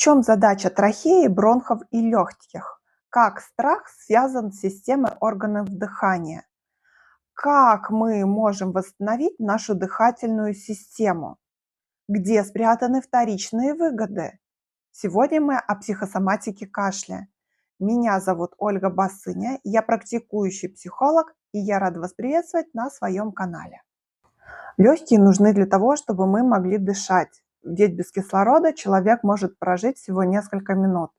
Чем задача трахеи, бронхов и легких? Как страх связан с системой органов дыхания? Как мы можем восстановить нашу дыхательную систему? Где спрятаны вторичные выгоды? Сегодня мы о психосоматике кашля. Меня зовут Ольга Басыня, я практикующий психолог, и я рада вас приветствовать на своем канале. Легкие нужны для того, чтобы мы могли дышать, ведь без кислорода человек может прожить всего несколько минут.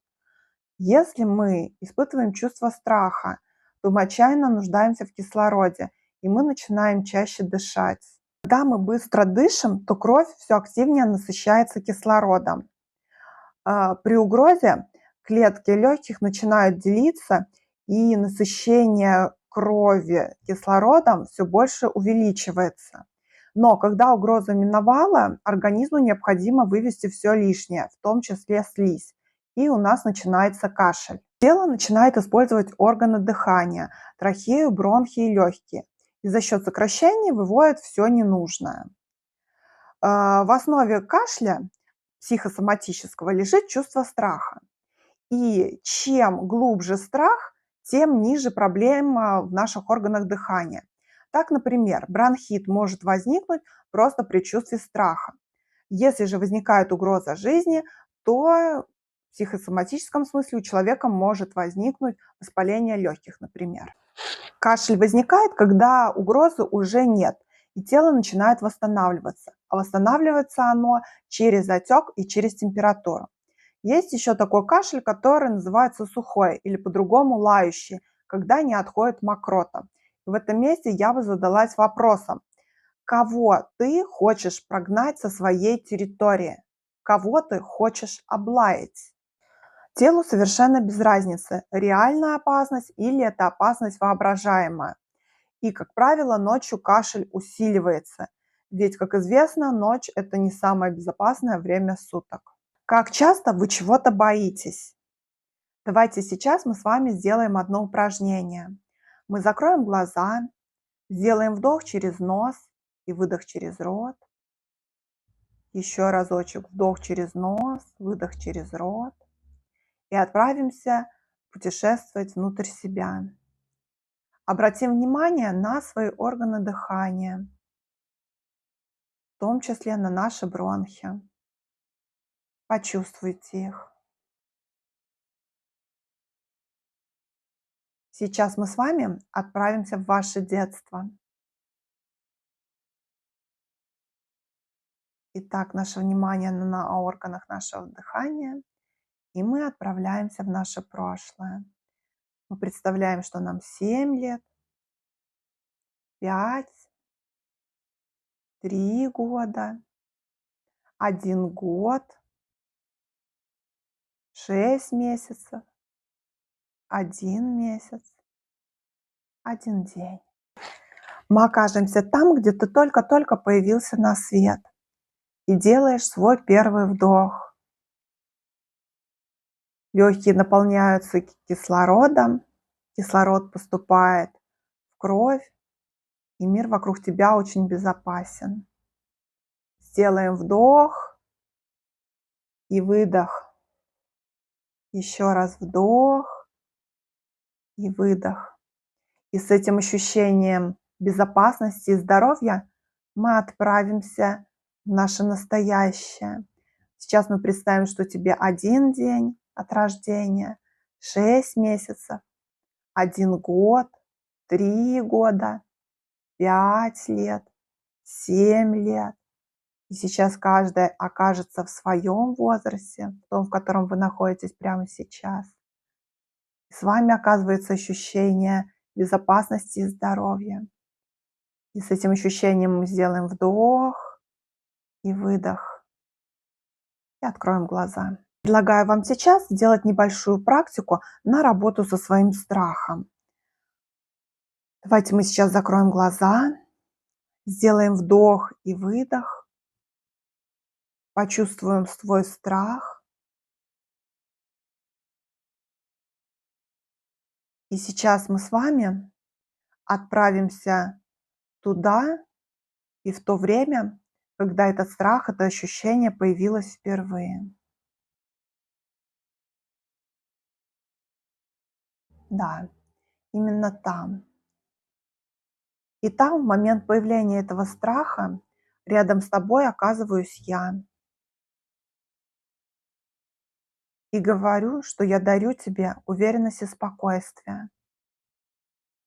Если мы испытываем чувство страха, то мы отчаянно нуждаемся в кислороде, и мы начинаем чаще дышать. Когда мы быстро дышим, то кровь все активнее насыщается кислородом. При угрозе клетки легких начинают делиться, и насыщение крови кислородом все больше увеличивается. Но когда угроза миновала, организму необходимо вывести все лишнее, в том числе слизь, и у нас начинается кашель. Тело начинает использовать органы дыхания, трахею, бронхи и легкие, и за счет сокращений выводит все ненужное. В основе кашля психосоматического лежит чувство страха. И чем глубже страх, тем ниже проблема в наших органах дыхания. Так, например, бронхит может возникнуть просто при чувстве страха. Если же возникает угроза жизни, то в психосоматическом смысле у человека может возникнуть воспаление легких, например. Кашель возникает, когда угрозы уже нет, и тело начинает восстанавливаться. А восстанавливается оно через отек и через температуру. Есть еще такой кашель, который называется сухой или по-другому лающий, когда не отходит мокрота. И в этом месте я бы задалась вопросом, кого ты хочешь прогнать со своей территории? Кого ты хочешь облаять? Телу совершенно без разницы, реальная опасность или это опасность воображаемая. И, как правило, ночью кашель усиливается. Ведь, как известно, ночь – это не самое безопасное время суток. Как часто вы чего-то боитесь? Давайте сейчас мы с вами сделаем одно упражнение. Мы закроем глаза, сделаем вдох через нос и выдох через рот. Еще разочек вдох через нос, выдох через рот. И отправимся путешествовать внутрь себя. Обратим внимание на свои органы дыхания, в том числе на наши бронхи. Почувствуйте их. Сейчас мы с вами отправимся в ваше детство. Итак, наше внимание на органах нашего дыхания, и мы отправляемся в наше прошлое. Мы представляем, что нам 7 лет, 5, 3 года, 1 год, 6 месяцев, 1 месяц, 1 день. Мы окажемся там, где ты только-только появился на свет, и делаешь свой первый вдох. Легкие наполняются кислородом, кислород поступает в кровь, и мир вокруг тебя очень безопасен. Сделаем вдох и выдох. Еще раз вдох и выдох. И с этим ощущением безопасности и здоровья мы отправимся в наше настоящее. Сейчас мы представим, что тебе 1 день от рождения, 6 месяцев, 1 год, 3 года, 5 лет, 7 лет. И сейчас каждый окажется в своем возрасте, в том, в котором вы находитесь прямо сейчас. И с вами оказывается ощущение безопасности и здоровья. И с этим ощущением мы сделаем вдох и выдох. И откроем глаза. Предлагаю вам сейчас сделать небольшую практику на работу со своим страхом. Давайте мы сейчас закроем глаза, сделаем вдох и выдох, почувствуем свой страх. И сейчас мы с вами отправимся туда и в то время, когда этот страх, это ощущение появилось впервые. Да, именно там. И там, в момент появления этого страха, рядом с тобой оказываюсь я и говорю, что я дарю тебе уверенность и спокойствие,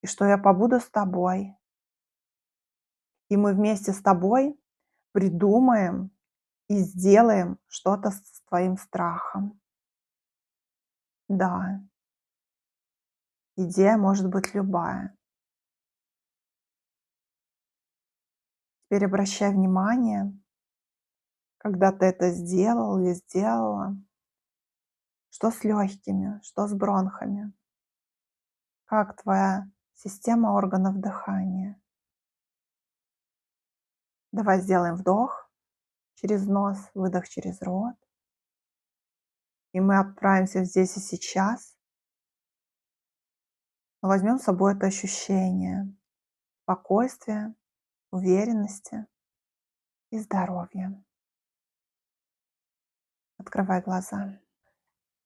и что я побуду с тобой, и мы вместе с тобой придумаем и сделаем что-то с твоим страхом. Да, идея может быть любая. Теперь обращай внимание, когда ты это сделал или сделала, что с легкими, что с бронхами, как твоя система органов дыхания. Давай сделаем вдох через нос, выдох через рот. И мы отправимся здесь и сейчас. Но возьмем с собой это ощущение спокойствия, уверенности и здоровья. Открывай глаза.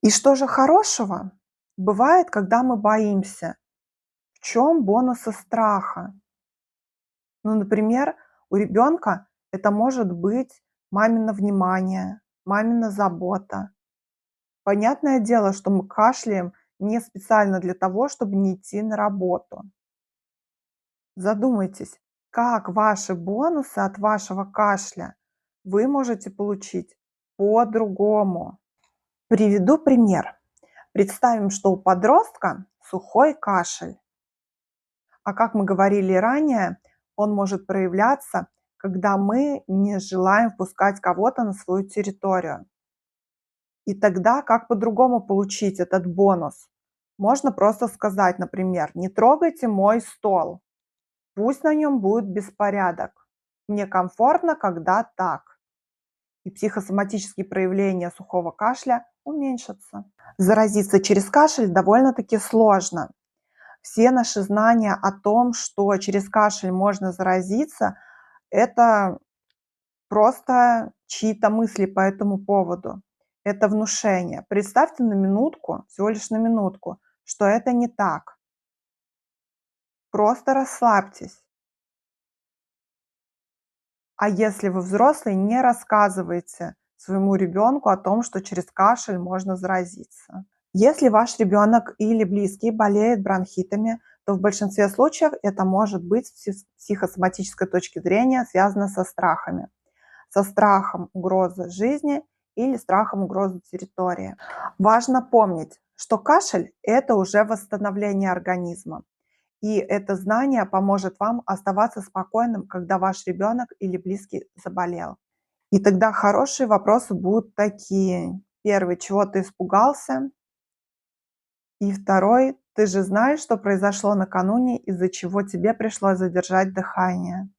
И что же хорошего бывает, когда мы боимся? В чем бонусы страха? Ну, например, у ребенка это может быть мамино внимание, мамина забота. Понятное дело, что мы кашляем не специально для того, чтобы не идти на работу. Задумайтесь, как ваши бонусы от вашего кашля вы можете получить по-другому. Приведу пример. Представим, что у подростка сухой кашель. А как мы говорили ранее, он может проявляться, когда мы не желаем впускать кого-то на свою территорию. И тогда как по-другому получить этот бонус? Можно просто сказать, например, не трогайте мой стол, пусть на нем будет беспорядок. Мне комфортно, когда так. И психосоматические проявления сухого кашля уменьшатся. Заразиться через кашель довольно-таки сложно. Все наши знания о том, что через кашель можно заразиться, это просто чьи-то мысли по этому поводу. Это внушение. Представьте на минутку, всего лишь на минутку, что это не так. Просто расслабьтесь. А если вы взрослый, не рассказывайте своему ребенку о том, что через кашель можно заразиться. Если ваш ребенок или близкий болеет бронхитами, то в большинстве случаев это может быть с психосоматической точки зрения связано со страхами. Со страхом угрозы жизни или страхом угрозы территории. Важно помнить, что кашель – это уже восстановление организма. И это знание поможет вам оставаться спокойным, когда ваш ребенок или близкий заболел. И тогда хорошие вопросы будут такие. Первый, чего ты испугался? И второй, ты же знаешь, что произошло накануне, из-за чего тебе пришлось задержать дыхание.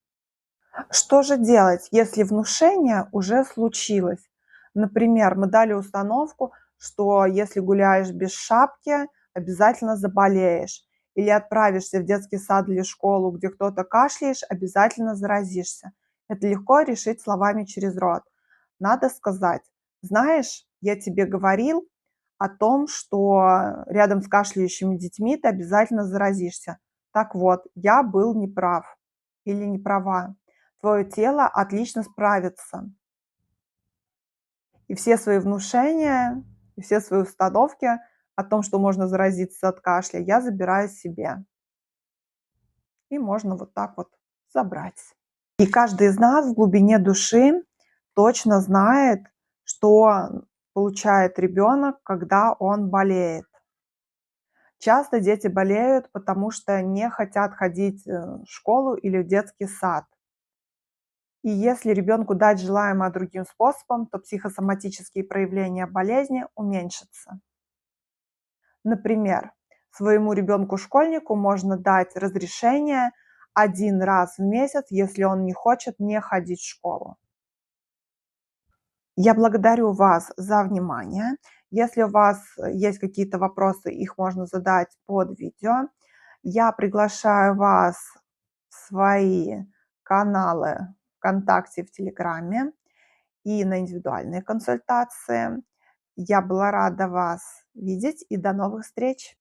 Что же делать, если внушение уже случилось? Например, мы дали установку, что если гуляешь без шапки, обязательно заболеешь. Или отправишься в детский сад или школу, где кто-то кашляешь, обязательно заразишься. Это легко решить словами через рот. Надо сказать, знаешь, я тебе говорил о том, что рядом с кашляющими детьми ты обязательно заразишься. Так вот, я был неправ или не права. Твое тело отлично справится. И все свои внушения, и все свои установки о том, что можно заразиться от кашля, я забираю себе. И можно вот так вот забрать. И каждый из нас в глубине души точно знает, что получает ребенок, когда он болеет. Часто дети болеют, потому что не хотят ходить в школу или в детский сад. И если ребенку дать желаемое другим способом, то психосоматические проявления болезни уменьшатся. Например, своему ребенку-школьнику можно дать разрешение 1 раз в месяц, если он не хочет не ходить в школу. Я благодарю вас за внимание. Если у вас есть какие-то вопросы, их можно задать под видео. Я приглашаю вас в свои каналы ВКонтакте, в Телеграме и на индивидуальные консультации. Я была рада вас видеть и до новых встреч!